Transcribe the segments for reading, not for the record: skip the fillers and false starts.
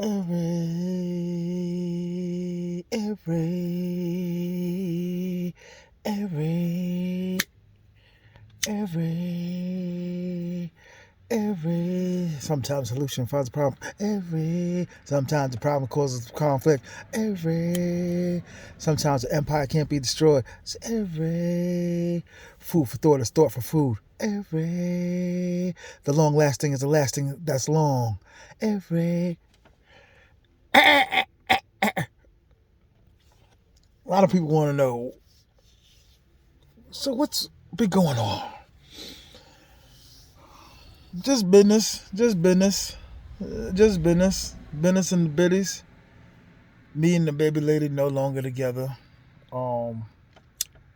Every, every, every, every, every. Sometimes solution finds a problem. Sometimes the problem causes conflict. Sometimes the empire can't be destroyed. It's food for thought is thought for food. The long lasting is the lasting that's long. A lot of people want to know, so what's been going on? Just business and the biddies. Me and the baby lady no longer together.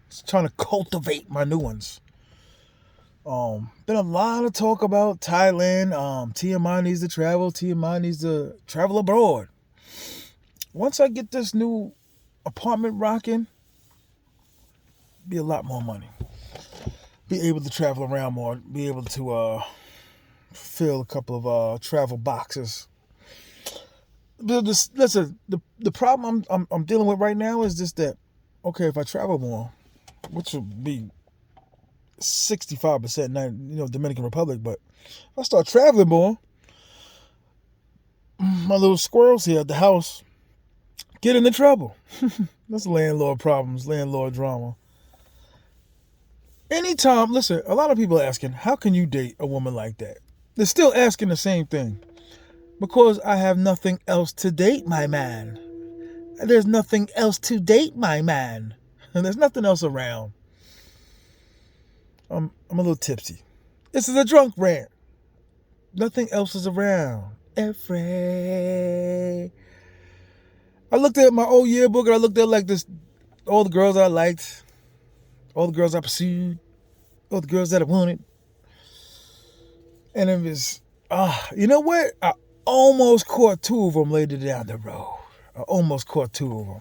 Just trying to cultivate my new ones. Been a lot of talk about Thailand. T.M.I needs to travel. T.M.I needs to travel abroad. Once I get this new apartment rocking, be a lot more money. Be able to travel around more. Be able to fill a couple of travel boxes. Listen, the problem I'm dealing with right now is just that, okay, if I travel more, which would be 65%, Dominican Republic, but if I start traveling more, my little squirrels here at the house get into trouble. That's landlord problems, landlord drama. Anytime, listen, a lot of people are asking, how can you date a woman like that? They're still asking the same thing. Because I have nothing else to date, my man. There's nothing else to date, my man. And there's nothing else around. I'm a little tipsy. This is a drunk rant. Nothing else is around. I looked at my old yearbook and I looked at like this, all the girls I liked, all the girls I pursued, all the girls that I wanted. And it was, you know what? I almost caught two of them later down the road. I almost caught two of them.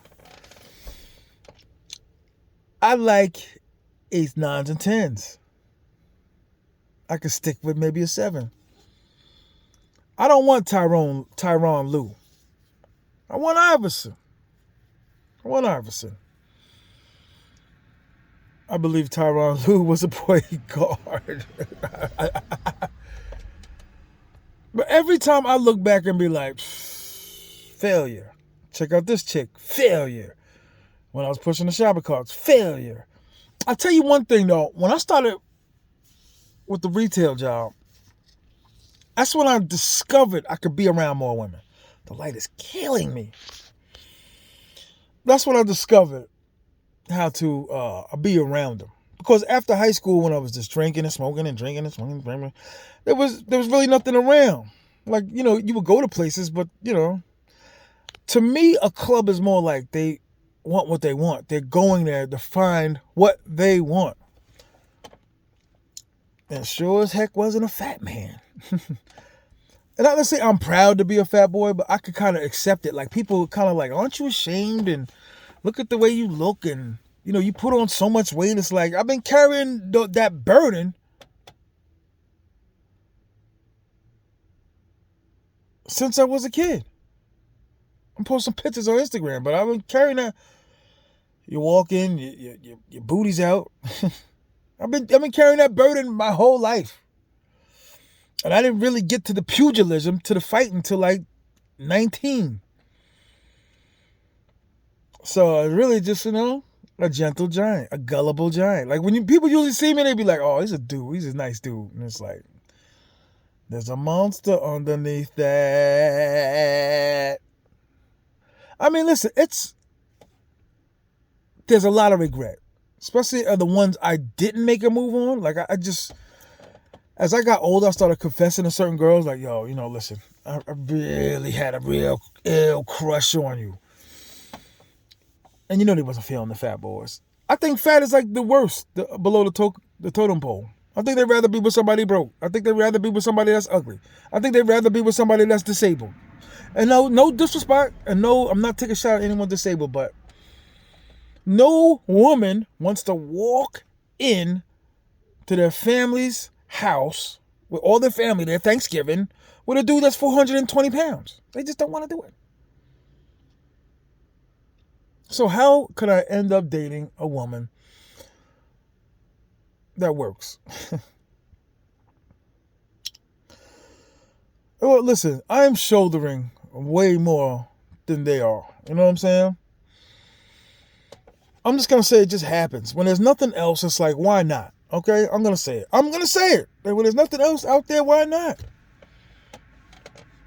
I like 8s, 9s, and 10s. I could stick with maybe a 7. I don't want Tyronn Lue. I want Iverson. I believe Tyronn Lue was a point guard. But every time I look back and be like, failure. Check out this chick, failure. When I was pushing the shopping carts, failure. I'll tell you one thing though, when I started with the retail job, that's when I discovered I could be around more women. The light is killing me. That's when I discovered how to be around them. Because after high school, when I was just drinking and smoking, there was really nothing around. Like, you would go to places, but, to me, a club is more like they want what they want. They're going there to find what they want. And sure as heck wasn't a fat man. And not to say I'm proud to be a fat boy, but I could kind of accept it. Like, people kind of like, aren't you ashamed? And look at the way you look. And, you put on so much weight. It's like, I've been carrying that burden since I was a kid. I'm posting pictures on Instagram, but I've been carrying that. You walk in, your booty's out. I've been carrying that burden my whole life. And I didn't really get to the pugilism, to the fight until like 19. So really just, a gentle giant, a gullible giant. Like when people usually see me, they be like, oh, he's a dude. He's a nice dude. And it's like, there's a monster underneath that. I mean, listen, there's a lot of regret. Especially the ones I didn't make a move on. Like I just, as I got older, I started confessing to certain girls, like, yo, listen, I really had a real ill crush on you. And they wasn't feeling the fat boys. I think fat is like the worst, below the totem pole. I think they'd rather be with somebody broke. I think they'd rather be with somebody that's ugly. I think they'd rather be with somebody that's disabled. And no disrespect, and no, I'm not taking a shot at anyone disabled, but no woman wants to walk in to their family's house with all their family there, Thanksgiving, with a dude that's 420 pounds. They just don't want to do it. So how could I end up dating a woman that works? Well, listen, I am shouldering way more than they are. You know what I'm saying? I'm just going to say it just happens. When there's nothing else, it's like, why not? Okay? I'm going to say it. I'm going to say it. When there's nothing else out there, why not?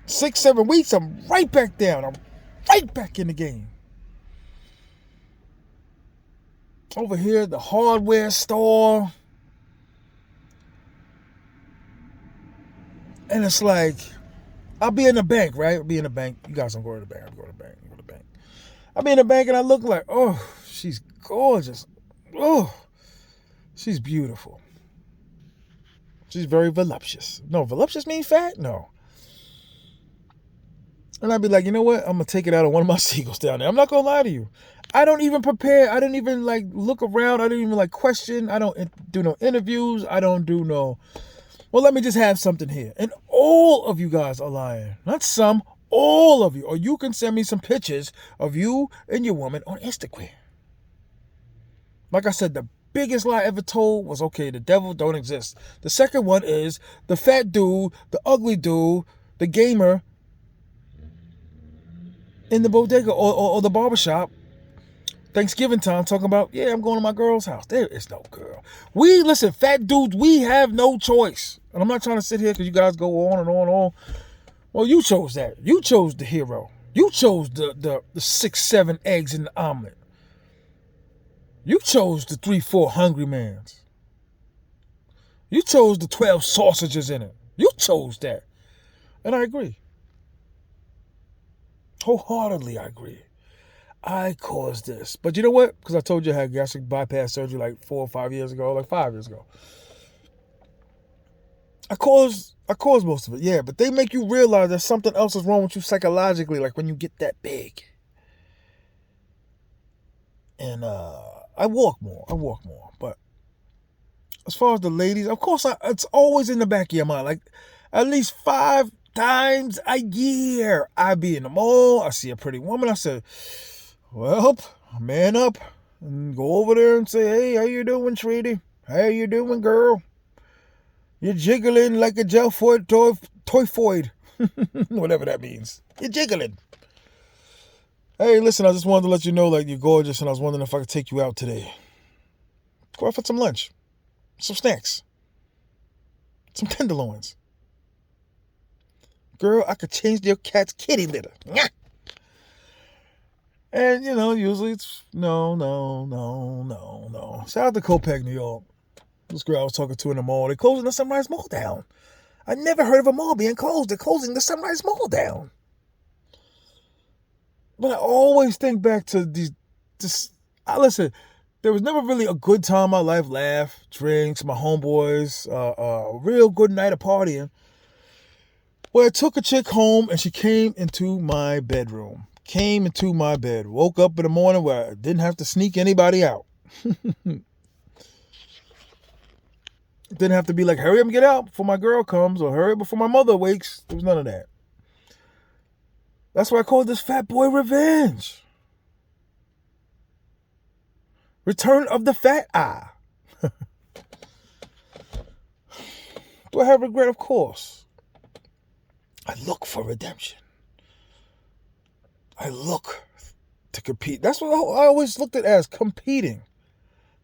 6, 7 weeks, I'm right back down. I'm right back in the game. Over here at the hardware store. And it's like, I'll be in the bank, right? I'll be in the bank. You guys don't go to the bank. I'll go to the bank. I'll be in the bank and I look like, oh, she's gorgeous. Oh, she's beautiful. She's very voluptuous. No, voluptuous means fat? No. And I'd be like, you know what? I'm going to take it out on one of my seagulls down there. I'm not going to lie to you. I don't even prepare. I didn't even like look around. I didn't even like question. I don't do no interviews. I don't do no, well, let me just have something here. And all of you guys are lying. Not some, all of you. Or you can send me some pictures of you and your woman on Instagram. Like I said, the biggest lie I ever told was, okay, the devil don't exist. The second one is the fat dude, the ugly dude, the gamer in the bodega or the barbershop, Thanksgiving time, talking about, yeah, I'm going to my girl's house. There is no girl. Listen, fat dudes, we have no choice. And I'm not trying to sit here because you guys go on and on and on. Well, you chose that. You chose the hero. You chose the 6, 7 eggs in the omelet. You chose the 3, 4 hungry mans. You chose the 12 sausages in it. You chose that. And I agree. Wholeheartedly, I agree. I caused this. But you know what? Because I told you I had gastric bypass surgery like 4 or 5 years ago, like 5 years ago. I caused most of it, yeah. But they make you realize that something else is wrong with you psychologically, like when you get that big. And I walk more. But as far as the ladies, of course, it's always in the back of your mind. Like at least 5 times a year, I be in the mall. I see a pretty woman. I said, well, man up and go over there and say, hey, how you doing, sweetie? How you doing, girl? You're jiggling like a gelfoid toyfoid. Whatever that means. You're jiggling. Hey, listen, I just wanted to let you know, like, you're gorgeous, and I was wondering if I could take you out today. Go out for some lunch. Some snacks. Some tenderloins. Girl, I could change your cat's kitty litter. And, usually it's no. Shout out to Copeg, New York. This girl I was talking to in the mall. They're closing the Sunrise Mall down. I never heard of a mall being closed. They're closing the Sunrise Mall down. But I always think back to listen, there was never really a good time in my life. Laugh, drinks, my homeboys, a real good night of partying. Where I took a chick home and she came into my bedroom. Came into my bed. Woke up in the morning where I didn't have to sneak anybody out. Didn't have to be like, hurry up and get out before my girl comes, or hurry up before my mother wakes. There was none of that. That's why I call this Fat Boy Revenge. Return of the Fat Eye. Do I have regret? Of course. I look for redemption. I look to compete. That's what I always looked at as competing.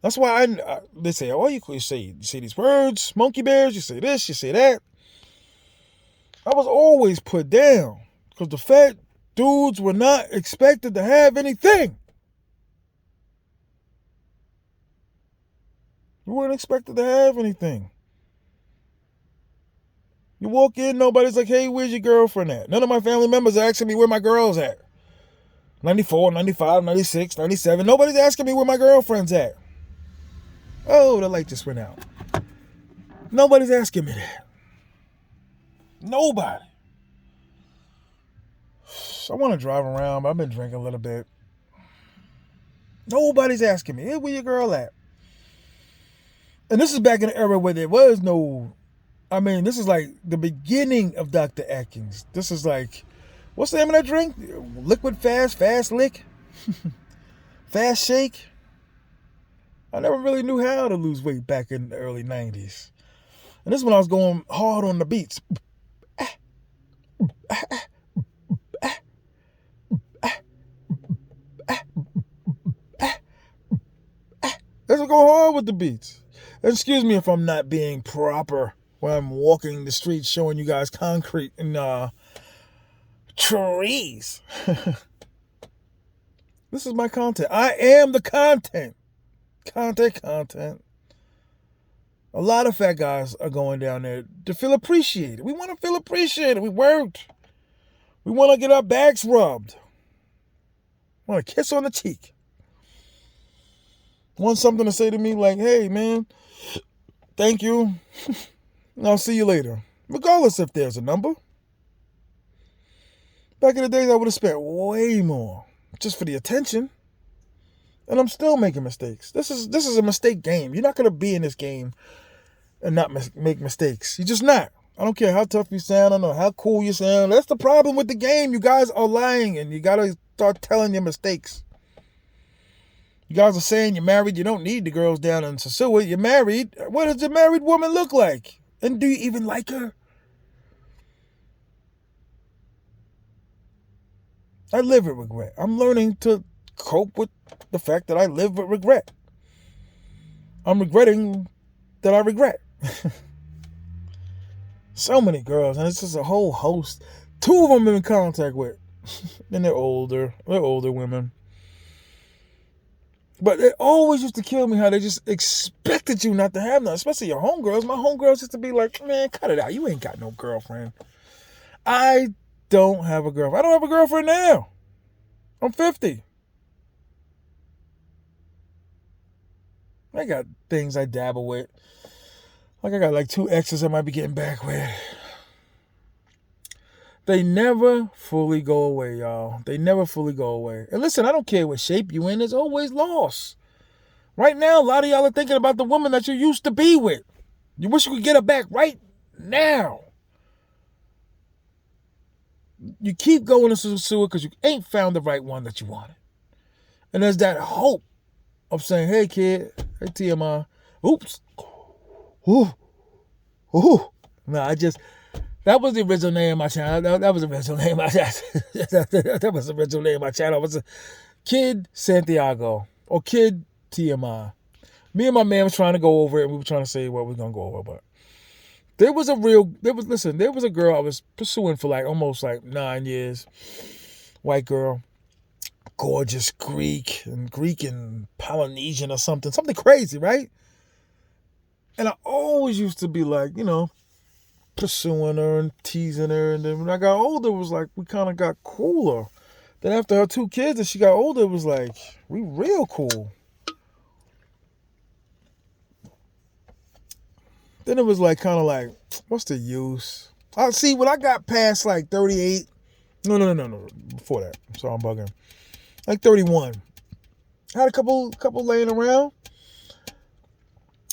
That's why they say, oh, you say these words, monkey bears, you say this, you say that. I was always put down because the fat dudes were not expected to have anything. You weren't expected to have anything. You walk in, nobody's like, hey, where's your girlfriend at? None of my family members are asking me where my girl's at. 94, 95, 96, 97. Nobody's asking me where my girlfriend's at. Oh, the light just went out. Nobody's asking me that. Nobody. I want to drive around, but I've been drinking a little bit. Nobody's asking me, hey, where your girl at? And this is back in the era where there was no I mean, this is like the beginning of Dr. Atkins. This is like, what's the name of that drink? Liquid Fast, Fast Lick, Fast Shake. I never really knew how to lose weight back in the early 90s. And this is when I was going hard on the beats. Let's go hard with the beats. Excuse me if I'm not being proper when I'm walking the streets showing you guys concrete and trees. This is my content. I am the content. Content. A lot of fat guys are going down there to feel appreciated. We want to feel appreciated. We worked. We want to get our backs rubbed. Want a kiss on the cheek. Want something to say to me like, hey, man, thank you. I'll see you later. Regardless if there's a number. Back in the days, I would have spent way more just for the attention. And I'm still making mistakes. This is a mistake game. You're not going to be in this game and not make mistakes. You're just not. I don't care how tough you sound. I don't know how cool you sound. That's the problem with the game. You guys are lying, and you got to start telling your mistakes. You guys are saying you're married. You don't need the girls down in SOSUA. You're married. What does a married woman look like? And do you even like her? I live with regret. I'm learning to cope with the fact that I live with regret. I'm regretting that I regret. So many girls, and it's just a whole host. 2 of them I'm in contact with. And they're older. They're older women. But it always used to kill me how they just expected you not to have none, especially your homegirls. My homegirls used to be like, man, cut it out. You ain't got no girlfriend. I don't have a girlfriend. I don't have a girlfriend now. I'm 50. I got things I dabble with. Like I got like 2 exes I might be getting back with. They never fully go away, y'all. They never fully go away. And listen, I don't care what shape you in. There's always loss. Right now, a lot of y'all are thinking about the woman that you used to be with. You wish you could get her back right now. You keep going to SOSUA because you ain't found the right one that you wanted. And there's that hope of saying, hey, kid, hey, T.M.I. Oops. Ooh. No, that was the original name of my channel. That was the original name of my channel. That was the original name of my channel. It was a Kid Santiago or Kid T.M.I. Me and my man was trying to go over it, and we were trying to say what we're going to go over, but there was a girl I was pursuing for almost 9 years. White girl. Gorgeous Greek and Polynesian or something crazy, right? And I always used to be pursuing her and teasing her. And then when I got older, it was like we kind of got cooler. Then after her 2 kids and she got older, it was like we real cool. Then it was what's the use? I see when I got past 38. No. Before that. So I'm bugging. 31. I had a couple laying around.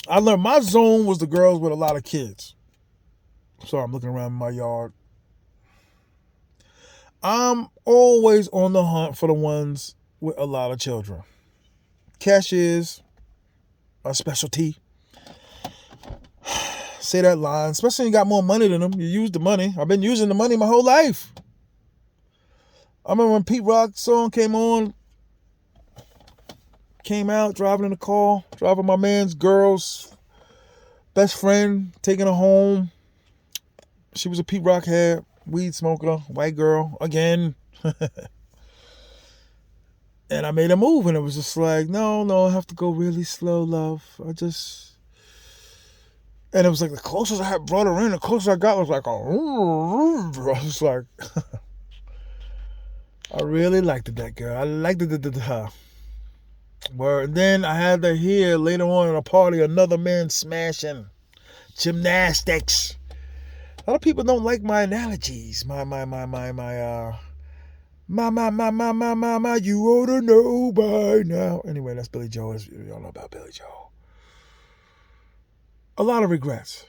I learned my zone was the girls with a lot of kids. So I'm looking around my yard. I'm always on the hunt for the ones with a lot of children. Cash is a specialty. Say that line. Especially when you got more money than them. You use the money. I've been using the money my whole life. I remember when Pete Rock's song came out, driving in the car, driving my man's girl's best friend, taking her home. She was a Pete Rock head, weed smoker, white girl, again. And I made a move, and it was just no, I have to go really slow, love. And it was the closest I had brought her in, the closest I got was I was like, I really liked that girl. I liked her. And then I had to hear later on in a party another man smashing gymnastics. A lot of people don't like my analogies. My, you ought to know by now. Anyway, that's Billy Joel. Y'all know about Billy Joel. A lot of regrets.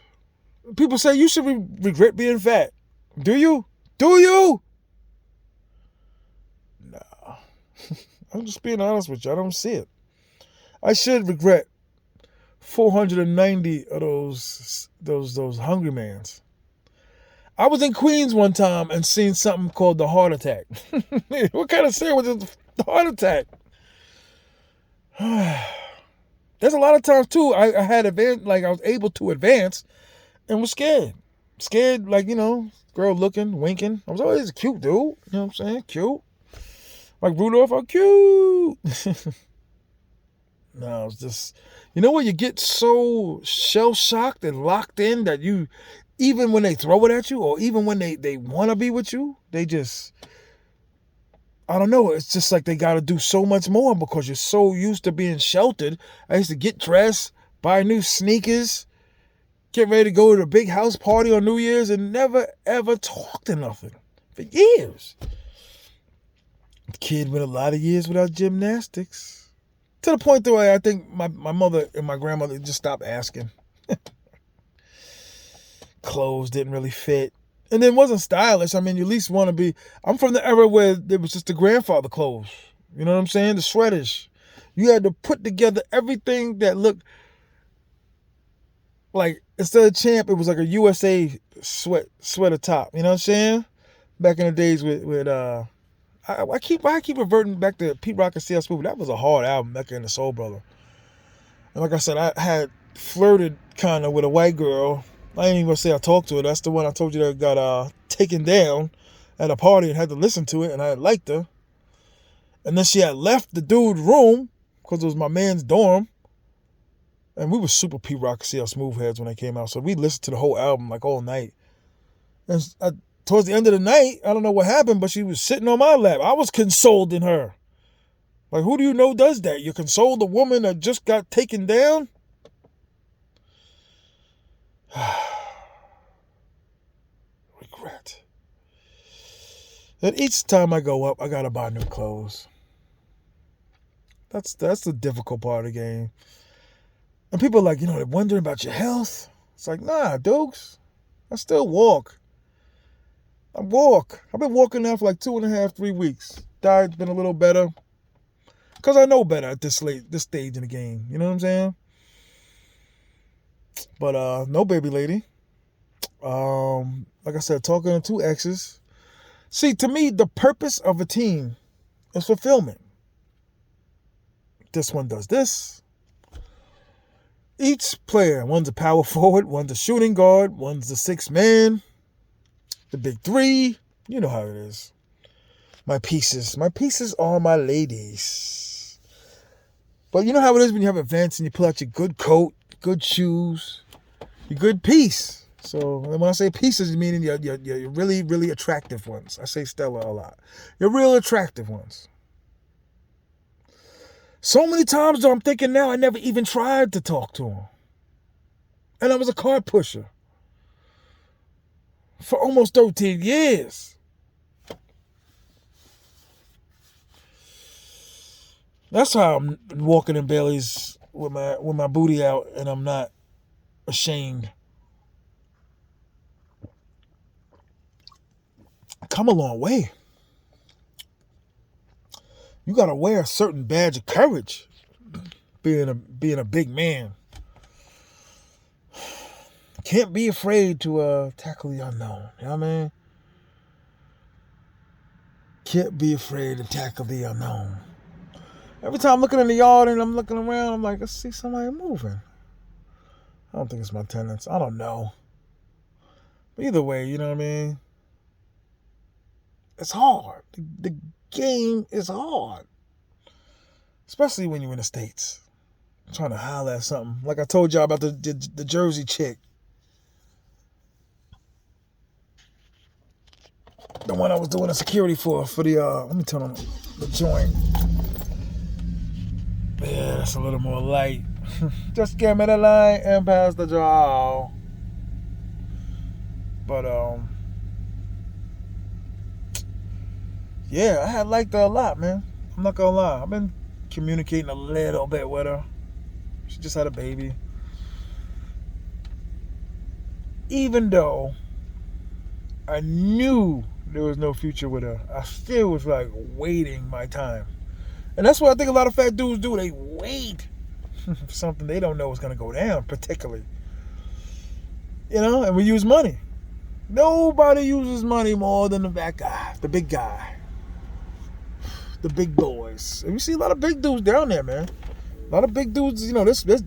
People say you should regret being fat. Do you? Do you? Nah. I'm just being honest with you. I don't see it. I should regret 490 of those hungry mans. I was in Queens one time and seen something called the heart attack. What kind of sandwich is the heart attack? There's a lot of times too I had I was able to advance and was scared. Scared, like, girl looking, winking. I was always a cute dude. You know what I'm saying? Cute. Like Rudolph, I'm cute. No, it's just, when you get so shell-shocked and locked in that you, even when they throw it at you or even when they want to be with you, they just, I don't know, it's just like they got to do so much more because you're so used to being sheltered. I used to get dressed, buy new sneakers, get ready to go to the big house party on New Year's and never, ever talk to nothing for years. Kid with a lot of years without gymnastics. To the point that I think my mother and my grandmother just stopped asking. Clothes didn't really fit. And it wasn't stylish. I mean, you at least want to be... I'm from the era where it was just the grandfather clothes. You know what I'm saying? The sweaters. You had to put together everything that looked like, instead of Champ, it was like a USA sweater top. You know what I'm saying? Back in the days with I keep reverting back to Pete Rock and C.L. Smooth. That was a hard album back in the Soul Brother. And like I said, I had flirted kind of with a white girl. I ain't even gonna say I talked to her. That's the one I told you that got taken down at a party and had to listen to it, and I liked her. And then she had left the dude's room because it was my man's dorm. And we were super Pete Rock and C.L. Smooth heads when they came out, so we listened to the whole album like all night. And towards the end of the night, I don't know what happened, but she was sitting on my lap. I was consoling her. Like, who do you know does that? You console the woman that just got taken down? Regret. And each time I go up, I gotta buy new clothes. That's the difficult part of the game. And people are like, they're wondering about your health. It's like, nah, Dukes. I still walk. I've been walking now for like 2.5, 3 weeks. Diet's been a little better. Because I know better at this stage in the game. You know what I'm saying? But no baby lady. Like I said, talking to 2 exes. See, to me, the purpose of a team is fulfillment. This one does this. Each player, one's a power forward, one's a shooting guard, one's the 6th man, the big 3. You know how it is. My pieces are my ladies. But you know how it is when you have events and you pull out your good coat, good shoes, your good piece. So when I say pieces, meaning you're really, really attractive ones. I say Stella a lot. You're real attractive ones. So many times though, I'm thinking now I never even tried to talk to him. And I was a card pusher for almost 13 years. That's how I'm walking in Bailey's with my booty out, and I'm not ashamed. Come a long way. You gotta wear a certain badge of courage, being a big man. Can't be afraid to tackle the unknown. You know what I mean? Can't be afraid to tackle the unknown. Every time I'm looking in the yard and I'm looking around, I'm like, I see somebody moving. I don't think it's my tenants. I don't know. But either way, you know what I mean? It's hard. The game is hard. Especially when you're in the States. I'm trying to holler at something. Like I told y'all about the Jersey chick. The one I was doing the security for the, let me turn on the joint. Yeah, that's a little more light. Just give me the light and pass the draw. But, yeah, I had liked her a lot, man. I'm not gonna lie. I've been communicating a little bit with her. She just had a baby. even though I knew there was no future with her, I still was like waiting my time. And that's what I think a lot of fat dudes do. They wait for something they don't know is going to go down, particularly. And we use money. Nobody uses money more than the fat guy, the big guy, the big boys. And we see a lot of big dudes down there, man. A lot of big dudes,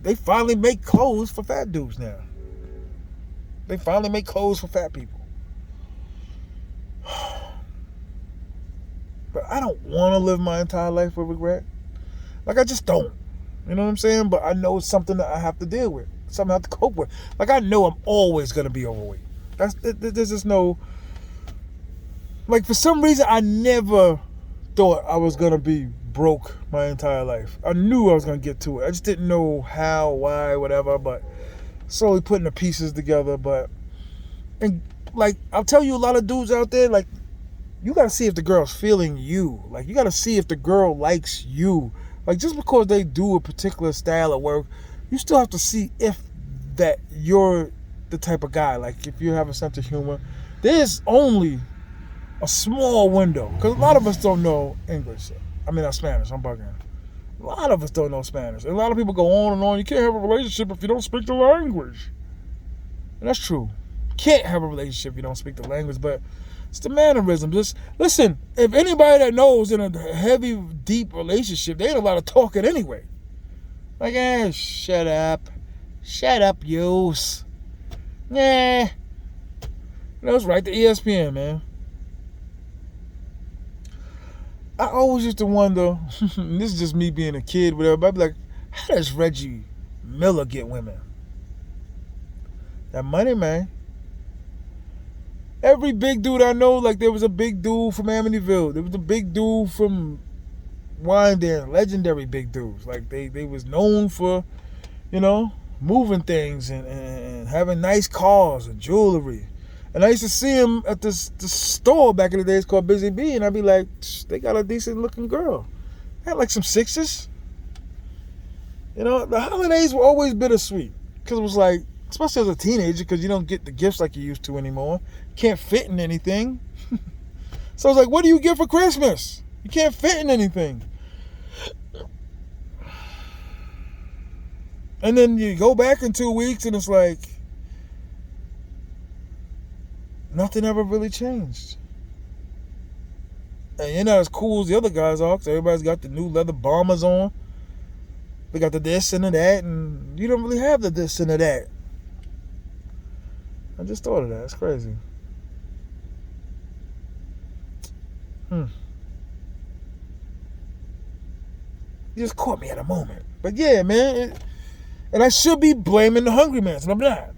they finally make clothes for fat dudes now. They finally make clothes for fat people. But I don't want to live my entire life with regret. Like, I just don't. You know what I'm saying? But I know it's something that I have to deal with. Something I have to cope with. Like, I know I'm always going to be overweight. There's just no... Like, for some reason, I never thought I was going to be broke my entire life. I knew I was going to get to it. I just didn't know how, why, whatever. But slowly putting the pieces together. And, like, I'll tell you, a lot of dudes out there, like, you got to see if the girl's feeling you. Like, you got to see if the girl likes you. Like, just because they do a particular style of work, you still have to see if that you're the type of guy. Like, if you have a sense of humor. There's only a small window. Because a lot of us don't know English. Spanish. I'm bugging. A lot of us don't know Spanish. And a lot of people go on and on. You can't have a relationship if you don't speak the language. And that's true. You can't have a relationship if you don't speak the language. But it's the mannerism. Just listen, if anybody that knows in a heavy, deep relationship, they ain't a lot of talking anyway. Like, shut up. Shut up, yous. Nah. That's right, the ESPN, man. I always used to wonder, and this is just me being a kid, whatever, but I'd be like, how does Reggie Miller get women? That money, man. Every big dude I know, like there was a big dude from Amityville. There was a big dude from Wyandotte, legendary big dudes. Like they was known for, moving things and having nice cars and jewelry. And I used to see him at this store back in the days called Busy Bee, and I'd be like, they got a decent looking girl. They had like some sixes. The holidays were always bittersweet. Because it was like, especially as a teenager, because you don't get the gifts like you used to anymore. Can't fit in anything. So I was like, what do you get for Christmas? You can't fit in anything. And then you go back in 2 weeks and it's like, nothing ever really changed. And you're not as cool as the other guys are, because everybody's got the new leather bombers on. They got the this and the that, and you don't really have the this and the that. I just thought of that. It's crazy. You just caught me at a moment. But yeah, man. And I should be blaming the hungry man, and I'm not.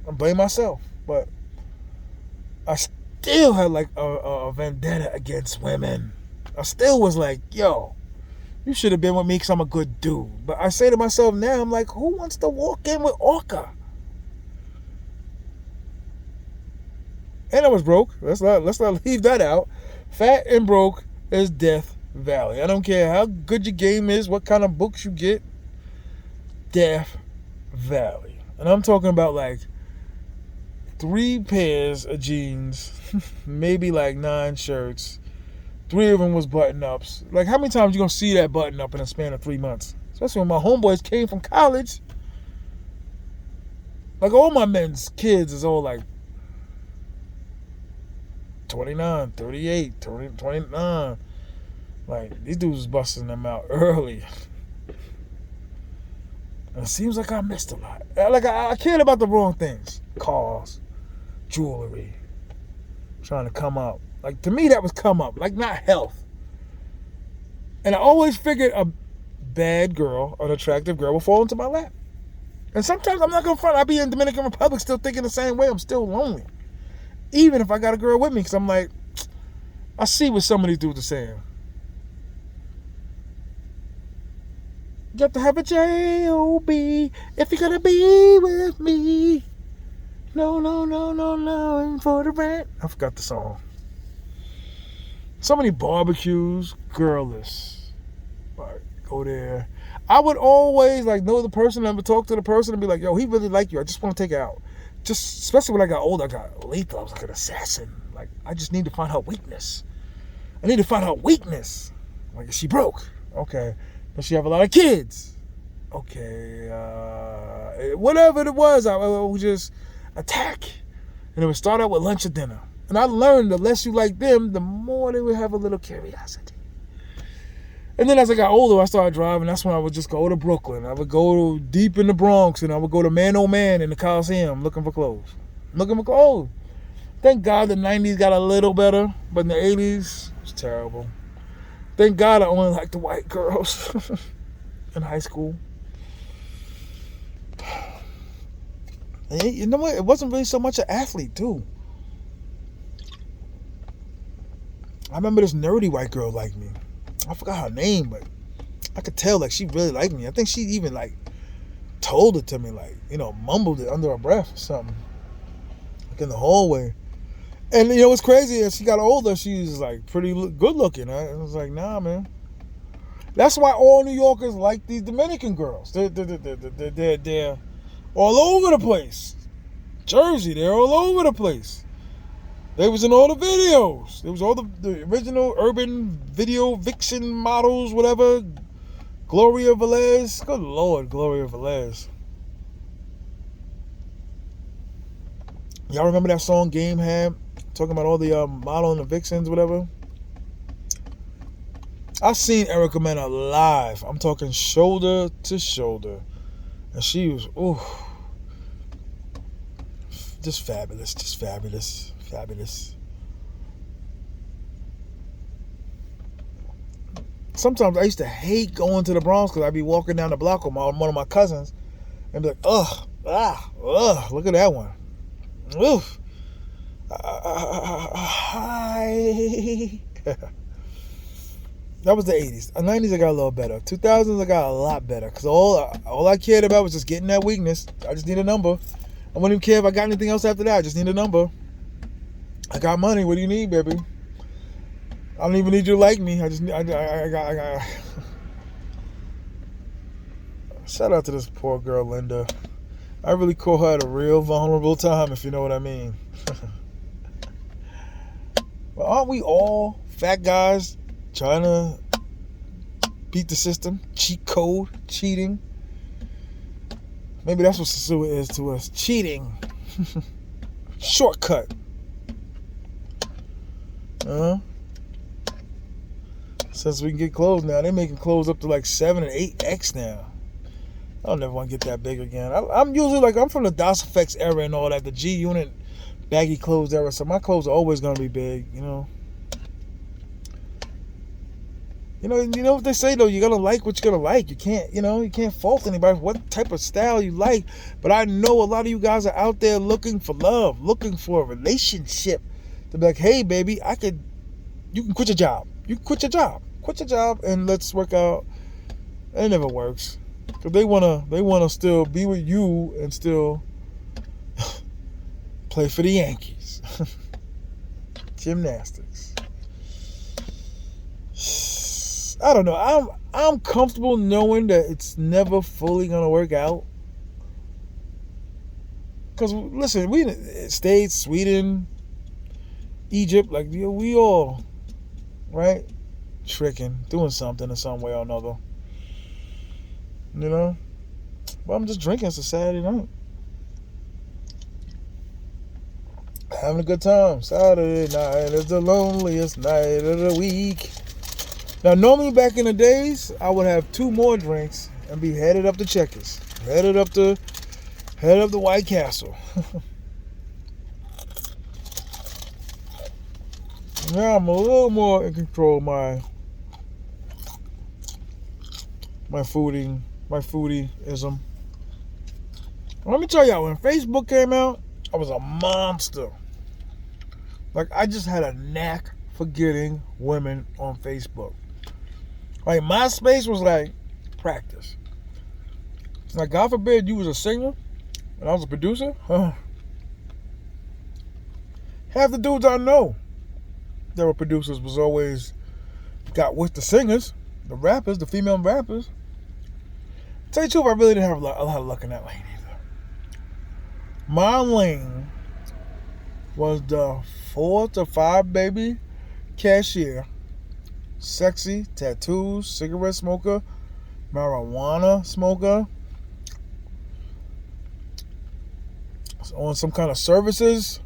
I blame myself. But I still had like a vendetta against women. I still was like, yo, you should have been with me because I'm a good dude. But I say to myself now, I'm like, who wants to walk in with Orca? And I was broke. Let's not leave that out. Fat and broke is Death Valley. I don't care how good your game is, what kind of books you get. Death Valley. And I'm talking about like 3 pairs of jeans, maybe like 9 shirts. 3 of them was button-ups. Like, how many times you gonna see that button-up in a span of 3 months? Especially when my homeboys came from college. Like, all my men's kids is all like 29, 38, 29. Like, these dudes was busting them out early. And it seems like I missed a lot. Like, I cared about the wrong things. Cars, jewelry, trying to come up. Like, to me, that was come up. Like, not health. And I always figured a bad girl, an attractive girl, will fall into my lap. And sometimes, I'm not going to front, I'll be in Dominican Republic still thinking the same way. I'm still lonely. Even if I got a girl with me. Because I'm like, I see what some of these dudes are saying. You have to have a J-O-B if you're going to be with me. No, and for the rent. I forgot the song. So many barbecues, girlless. Like, go there. I would always like know the person, and would talk to the person and be like, yo, he really like you. I just want to take it out. Just especially when I got older, I got lethal. I was like an assassin. Like, I just need to find her weakness. I need to find her weakness. Like, is she broke? Okay. Does she have a lot of kids? Okay. Whatever it was, I would just attack. And it would start out with lunch or dinner. And I learned the less you like them, the more they would have a little curiosity. And then as I got older, I started driving. That's when I would just go to Brooklyn. I would go deep in the Bronx, and I would go to Man Oh Man in the Coliseum looking for clothes. Looking for clothes. Thank God the 90s got a little better, but in the 80s, it was terrible. Thank God I only liked the white girls in high school. And you know what? It wasn't really so much an athlete, too. I remember this nerdy white girl liked me. I forgot her name, but I could tell like she really liked me. I think she even like told it to me, like, you know, mumbled it under her breath or something, like in the hallway. And you know what's crazy? As she got older, she was like pretty good looking. I was like, nah, man. That's why all New Yorkers like these Dominican girls. They're all over the place. Jersey, they're all over the place. They was in all the videos. There was all the original urban video vixen models, whatever. Gloria Velez. Good Lord, Gloria Velez. Y'all remember that song Game had? Talking about all the modeling and vixens, whatever. I've seen Erica Mena live. I'm talking shoulder to shoulder. And she was, ooh. Just fabulous. Just fabulous. Fabulous. Sometimes I used to hate going to the Bronx because I'd be walking down the block with one of my cousins and be like, ugh, look at that one. Oof. Hi. That was the 80s. The 90s I got a little better. 2000s I got a lot better because all I cared about was just getting that weakness. I just need a number. I wouldn't even care if I got anything else after that. I just need a number. I got money. What do you need, baby? I don't even need you to like me. I got. Shout out to this poor girl, Linda. I really caught her at a real vulnerable time, if you know what I mean. But aren't we all fat guys trying to beat the system? Cheat code, cheating. Maybe that's what SOSUA is to us. Cheating. Shortcut. Since we can get clothes now, they're making clothes up to like 7 and 8X now. I don't never want to get that big again. I'm usually like, I'm from the DOS Effects era and all that, the G Unit baggy clothes era, so my clothes are always going to be big, you know. You know what they say though, you're going to like what you're going to like. You can't fault anybody for what type of style you like. But I know a lot of you guys are out there looking for love, looking for a relationship. To be like, hey baby, you can quit your job. You quit your job. Quit your job and let's work out. It never works. Cause they wanna still be with you and still play for the Yankees. Gymnastics. I don't know. I'm comfortable knowing that it's never fully gonna work out. Cause listen, we States, Sweden, Egypt, like we all, right? Tricking, doing something in some way or another. You know? But I'm just drinking. It's a Saturday night. Having a good time. Saturday night is the loneliest night of the week. Now, normally back in the days, I would have 2 more drinks and be headed up to Checkers. Headed up to White Castle. Now I'm a little more in control of my foodieism. Let me tell y'all, when Facebook came out, I was a monster. Like, I just had a knack for getting women on Facebook. Like, MySpace was like practice. Like, God forbid you was a singer and I was a producer. Half the dudes I know that were producers was always got with the singers, the rappers, the female rappers. tell you the truth, I really didn't have a lot of luck in that lane either. My lane was the 4 to 5 baby cashier, sexy, tattoos, cigarette smoker, marijuana smoker, on some kind of services,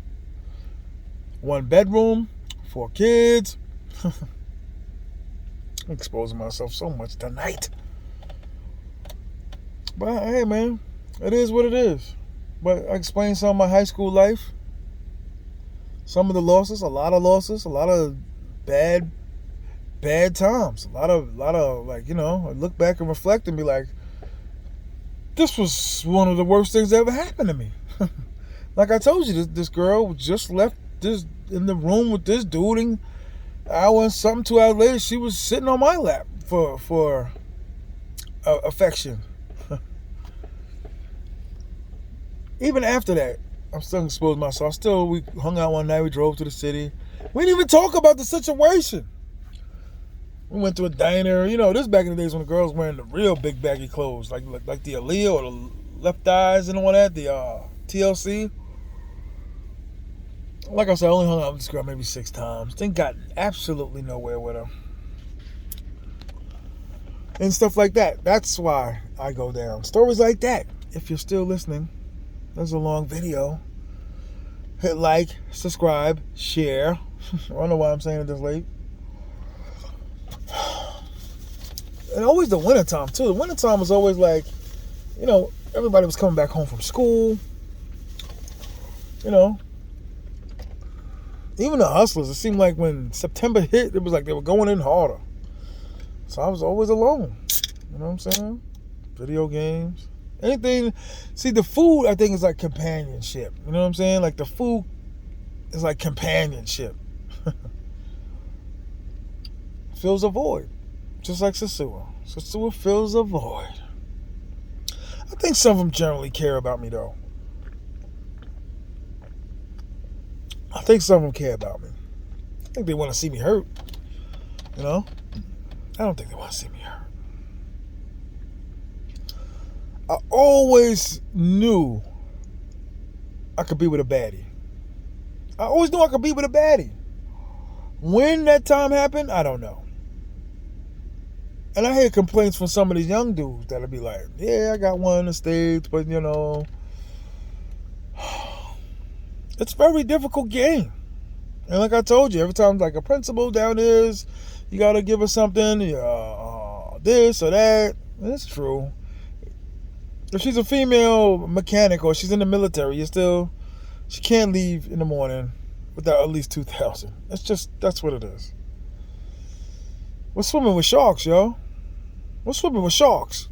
1 bedroom, 4 kids. I'm exposing myself so much tonight. But hey, man, it is what it is. But I explained some of my high school life. Some of the losses, a lot of bad times. A lot of like, you know, I look back and reflect and be like, this was one of the worst things that ever happened to me. Like I told you, this girl just left this in the room with this dude, and hour and something, 2 hours later, she was sitting on my lap for affection. Even after that, I'm still exposed myself. We hung out one night. We drove to the city. We didn't even talk about the situation. We went to a diner. You know, this back in the days when the girls wearing the real big baggy clothes, like the Aaliyah or the Left Eyes and all that, the TLC. Like I said, I only hung out with this girl maybe 6 times. Then got absolutely nowhere with her. And stuff like that. That's why I go down. Stories like that. If you're still listening, there's a long video. Hit like, subscribe, share. I don't know why I'm saying it this late. And always the wintertime, too. The wintertime was always like, you know, everybody was coming back home from school. You know, even the hustlers, it seemed like when September hit, it was like they were going in harder. So I was always alone. You know what I'm saying? Video games. Anything. See, the food, I think, is like companionship. You know what I'm saying? Like the food is like companionship. Fills a void. Just like SOSUA. SOSUA fills a void. I think some of them generally care about me, though. I think some of them care about me. I think they want to see me hurt. You know? I don't think they want to see me hurt. I always knew I could be with a baddie. I always knew I could be with a baddie. When that time happened, I don't know. And I hear complaints from some of these young dudes that'll be like, yeah, I got one in the States, but you know, it's a very difficult game. And like I told you, every time like a principal down is, you got to give her something, this or that. And it's true. If she's a female mechanic or she's in the military, she can't leave in the morning without at least 2,000. That's what it is. We're swimming with sharks, yo. We're swimming with sharks.